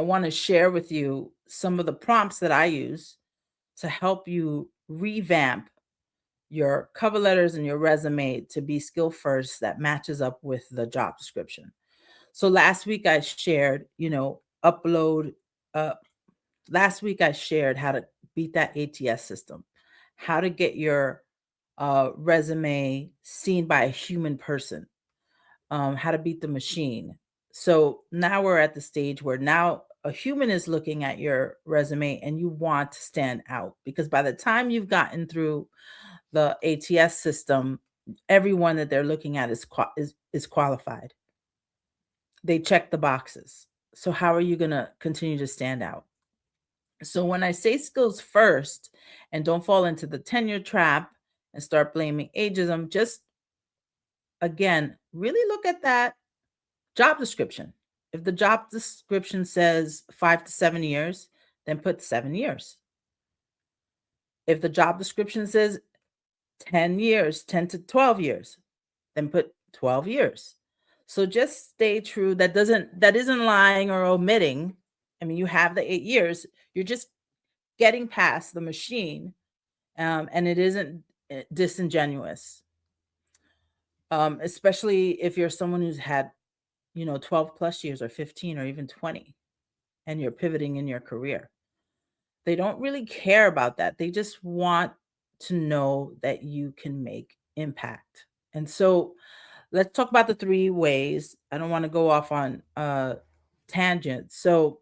want to share with you some of the prompts that I use to help you revamp your cover letters and your resume to be skill first that matches up with the job description. So last week I shared, upload. Uh, last week I shared how to beat that ATS system, how to get your resume seen by a human person, how to beat the machine. So now we're at the stage where now a human is looking at your resume and you want to stand out, because by the time you've gotten through the ATS system, everyone that they're looking at is qualified. They check the boxes. So how are you going to continue to stand out? So when I say skills first, and don't fall into the tenure trap and start blaming ageism, just again, really look at that job description. If the job description says 5 to 7 years, then put 7 years. If the job description says 10 years, 10 to 12 years, then put 12 years. So just stay true. That isn't lying or omitting. I mean, you have the 8 years. You're just getting past the machine, and it isn't disingenuous. Especially if you're someone who's had 12 plus years or 15 or even 20, and you're pivoting in your career. They don't really care about that. They just want to know that you can make impact. And so let's talk about the 3 ways. I don't want to go off on tangents. So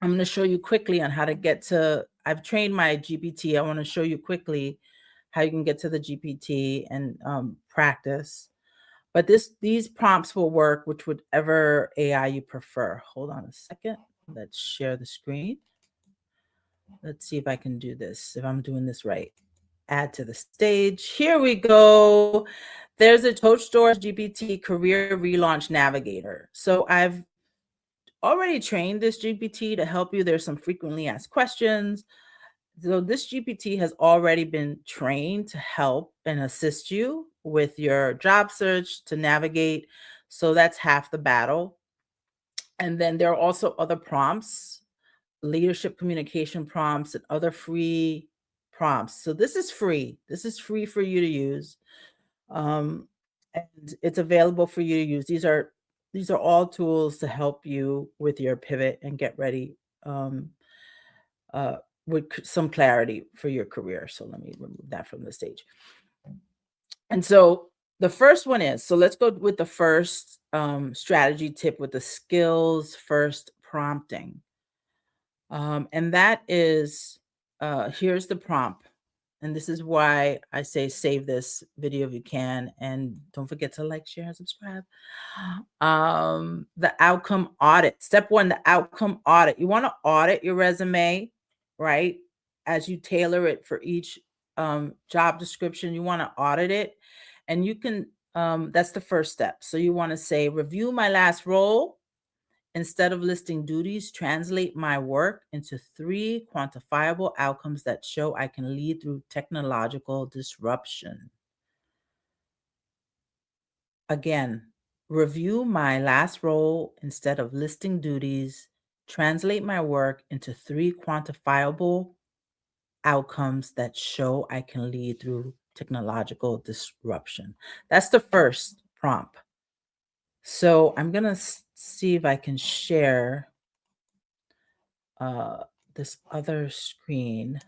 I'm going to show you quickly on how to get to, I've trained my GPT. I want to show you quickly how you can get to the GPT and practice. But these prompts will work with whichever AI you prefer. Hold on a second. Let's share the screen. Let's see if I can do this, if I'm doing this right. Add to the stage. Here we go. There's a TouchStores GPT Career Relaunch Navigator. So I've already trained this GPT to help you. There's some frequently asked questions. So this GPT has already been trained to help and assist you with your job search, to navigate. So that's half the battle. And then there are also other prompts, leadership communication prompts, and other free prompts. So this is free. This is free for you to use. And it's available for you to use. These are all tools to help you with your pivot and get ready with some clarity for your career. So let me remove that from the stage. And so the first one is, so let's go with the first strategy tip with the skills first prompting. And that is, here's the prompt. And this is why I say save this video if you can. And don't forget to like, share, and subscribe. The outcome audit. Step 1, the outcome audit. You want to audit your resume, right? As you tailor it for each job description, you want to audit it. And you can, that's the first step. So you want to say, review my last role. Instead of listing duties, translate my work into 3 quantifiable outcomes that show I can lead through technological disruption. Again, review my last role. Instead of listing duties, translate my work into 3 quantifiable outcomes that show I can lead through technological disruption. That's the first prompt. So I'm going to see if I can share this other screen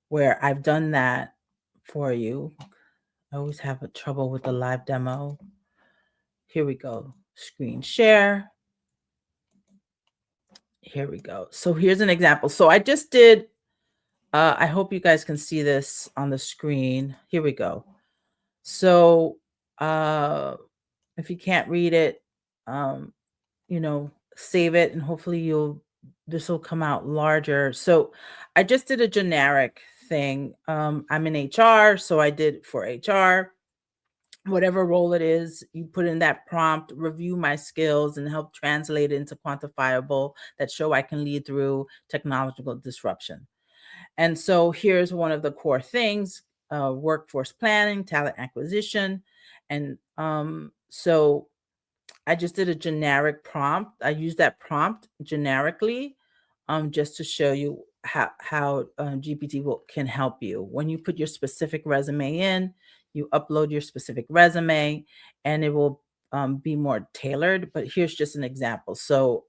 where I've done that for you. I always have a trouble with the live demo. Here we go. Screen share. Here we go. So here's an example. So I just did, I hope you guys can see this on the screen. Here we go. So if you can't read it, save it, and hopefully this will come out larger. So I just did a generic thing. I'm in HR, so I did for HR. Whatever role it is, you put in that prompt, review my skills and help translate it into quantifiable that show I can lead through technological disruption. And so here's one of the core things, workforce planning, talent acquisition. And so I just did a generic prompt. I use that prompt generically, just to show you how GPT can help you. When you put your specific resume in, you upload your specific resume, and it will be more tailored. But here's just an example. So,